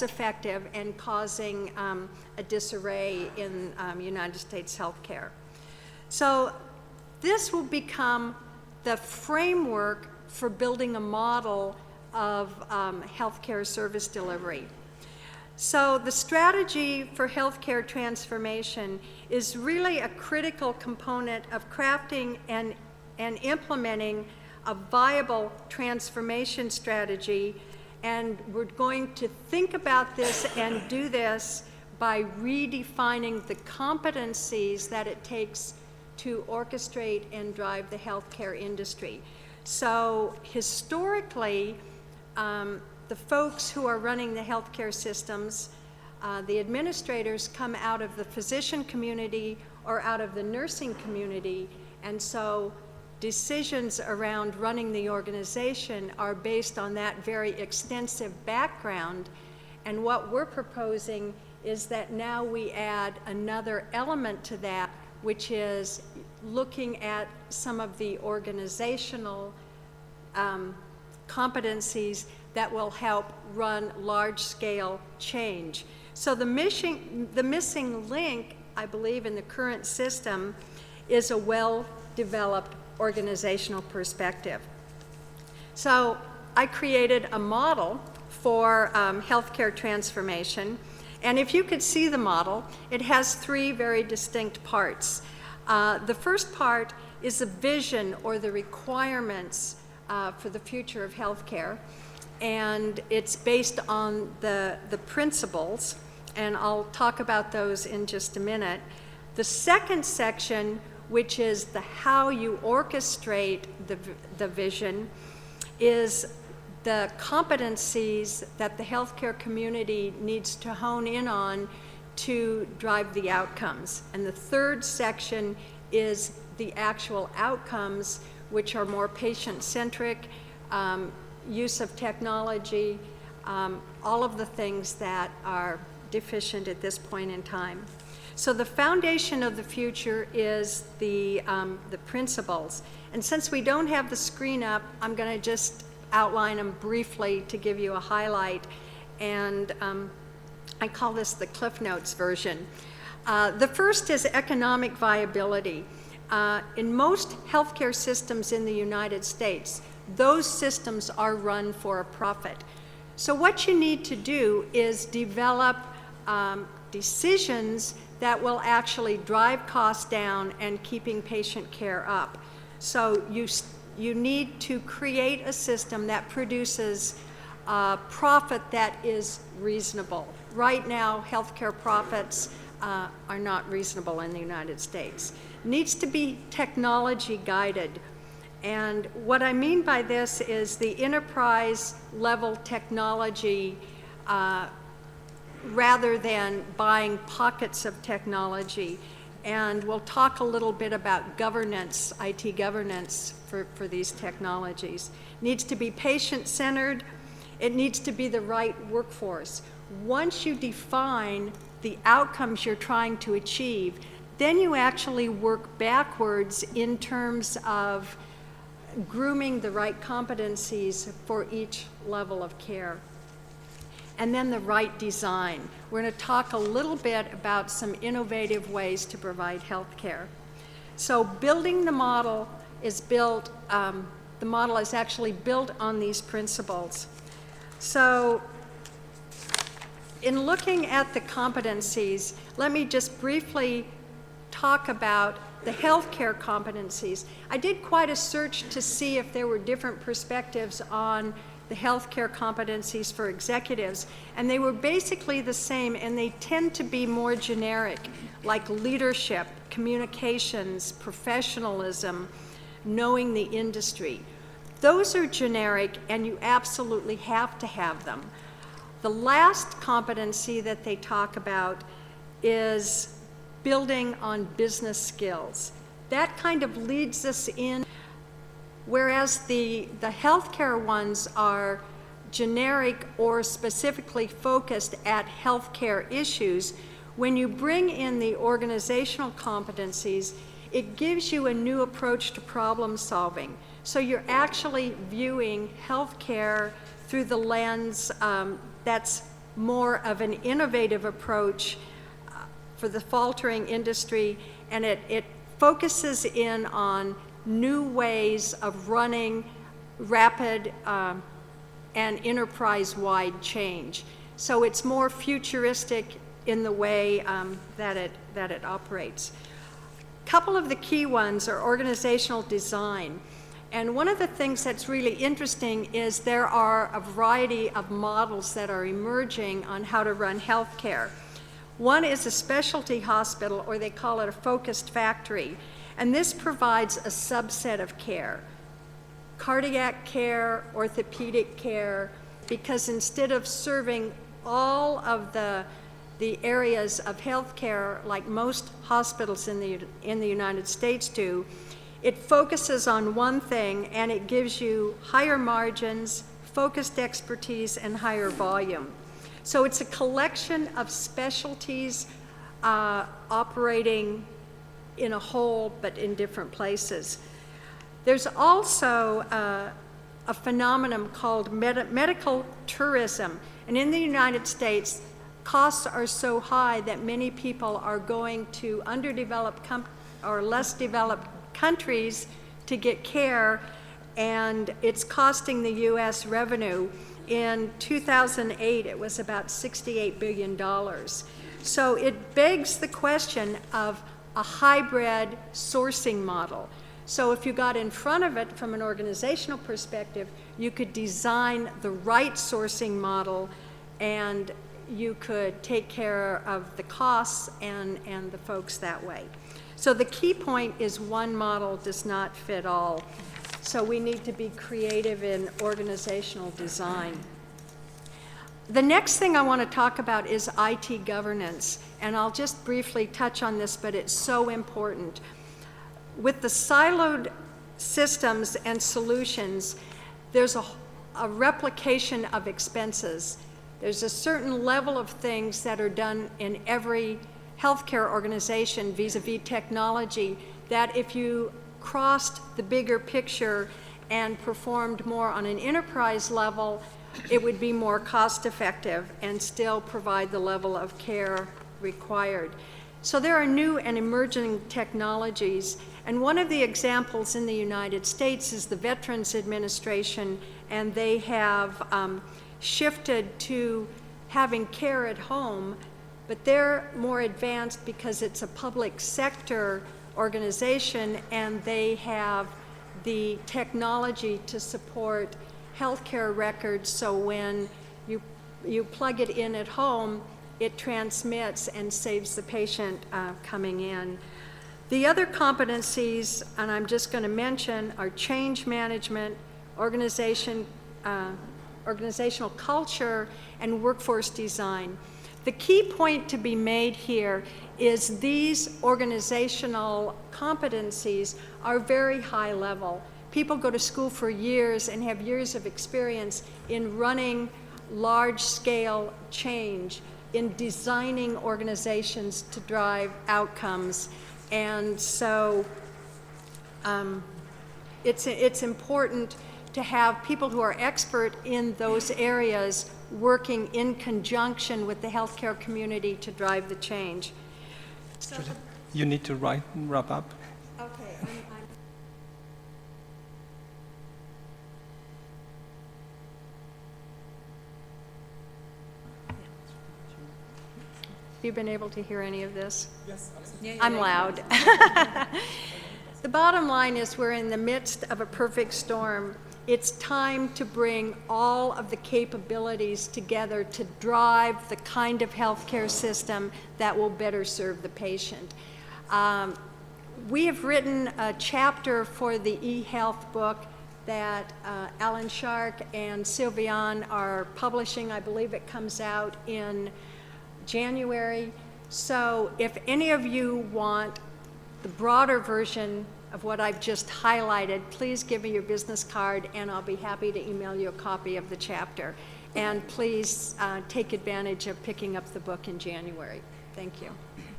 effective and causing a disarray in United States healthcare. So this will become the framework for building a model of healthcare service delivery. So the strategy for healthcare transformation is really a critical component of crafting and implementing a viable transformation strategy. And we're going to think about this and do this by redefining the competencies that it takes to orchestrate and drive the healthcare industry. So historically, the folks who are running the healthcare systems, the administrators, come out of the physician community or out of the nursing community, and so decisions around running the organization are based on that very extensive background. And what we're proposing is that now we add another element to that, which is looking at some of the organizational competencies that will help run large-scale change. So the missing link, I believe, in the current system is a well-developed organizational perspective. So I created a model for healthcare transformation, and if you could see the model, it has three very distinct parts. The first part is the vision or the requirements for the future of healthcare, and it's based on the principles, and I'll talk about those in just a minute. The second section, which is the how you orchestrate the vision, is the competencies that the healthcare community needs to hone in on to drive the outcomes. And the third section is the actual outcomes, which are more patient-centric, use of technology, all of the things that are deficient at this point in time. So the foundation of the future is the principles. And since we don't have the screen up, I'm going to just outline them briefly to give you a highlight. And I call this the Cliff Notes version. The first is economic viability. In most healthcare systems in the United States, those systems are run for a profit. So what you need to do is develop decisions that will actually drive costs down and keeping patient care up. So you need to create a system that produces profit that is reasonable. Right now, healthcare profits are not reasonable in the United States. Needs to be technology guided. And what I mean by this is the enterprise level technology rather than buying pockets of technology. And we'll talk a little bit about governance, IT governance for these technologies. Needs to be patient-centered. It needs to be the right workforce. Once you define the outcomes you're trying to achieve, then you actually work backwards in terms of grooming the right competencies for each level of care. And then the right design. We're going to talk a little bit about some innovative ways to provide health care. So building the model is built, the model is actually built on these principles. So in looking at the competencies, let me just briefly talk about the healthcare competencies. I did quite a search to see if there were different perspectives on the healthcare competencies for executives, and they were basically the same, and they tend to be more generic, like leadership, communications, professionalism, knowing the industry. Those are generic, and you absolutely have to have them. The last competency that they talk about is building on business skills. That kind of leads us in, whereas the healthcare ones are generic or specifically focused at healthcare issues. When you bring in the organizational competencies, it gives you a new approach to problem solving. So you're actually viewing healthcare through the lens that's more of an innovative approach for the faltering industry, and it focuses in on new ways of running rapid and enterprise-wide change. So it's more futuristic in the way that it operates. A couple of the key ones are organizational design. And one of the things that's really interesting is there are a variety of models that are emerging on how to run healthcare. One is a specialty hospital, or they call it a focused factory, and this provides a subset of care. Cardiac care, orthopedic care, because instead of serving all of the areas of healthcare like most hospitals in the United States do, it focuses on one thing, and it gives you higher margins, focused expertise, and higher volume. So it's a collection of specialties operating in a whole, but in different places. There's also a phenomenon called medical tourism. And in the United States, costs are so high that many people are going to underdeveloped or less developed countries to get care, and it's costing the U.S. revenue. In 2008, it was about $68 billion. So it begs the question of a hybrid sourcing model. So if you got in front of it from an organizational perspective, you could design the right sourcing model, and you could take care of the costs and the folks that way. So the key point is one model does not fit all. So we need to be creative in organizational design. The next thing I want to talk about is IT governance, and I'll just briefly touch on this, but it's so important. With the siloed systems and solutions, there's a replication of expenses. There's a certain level of things that are done in every healthcare organization vis-a-vis technology that if you crossed the bigger picture and performed more on an enterprise level, it would be more cost effective and still provide the level of care required. So there are new and emerging technologies, and one of the examples in the United States is the Veterans Administration, and they have shifted to having care at home, but they're more advanced because it's a public sector organization, and they have the technology to support healthcare records, so when you plug it in at home, it transmits and saves the patient coming in. The other competencies, and I'm just going to mention, are change management, organizational culture, and workforce design. The key point to be made here is these organizational competencies are very high level. People go to school for years and have years of experience in running large-scale change, in designing organizations to drive outcomes. And so it's important to have people who are expert in those areas working in conjunction with the healthcare community to drive the change. So, you need to wrap up. okay, Have you been able to hear any of this? Yes, Yeah, I'm loud. The bottom line is we're in the midst of a perfect storm. It's time to bring all of the capabilities together to drive the kind of healthcare system that will better serve the patient. We have written a chapter for the eHealth book that Alan Shark and Sylviane are publishing. I believe it comes out in January. So if any of you want the broader version of what I've just highlighted, please give me your business card and I'll be happy to email you a copy of the chapter. And please take advantage of picking up the book in January. Thank you.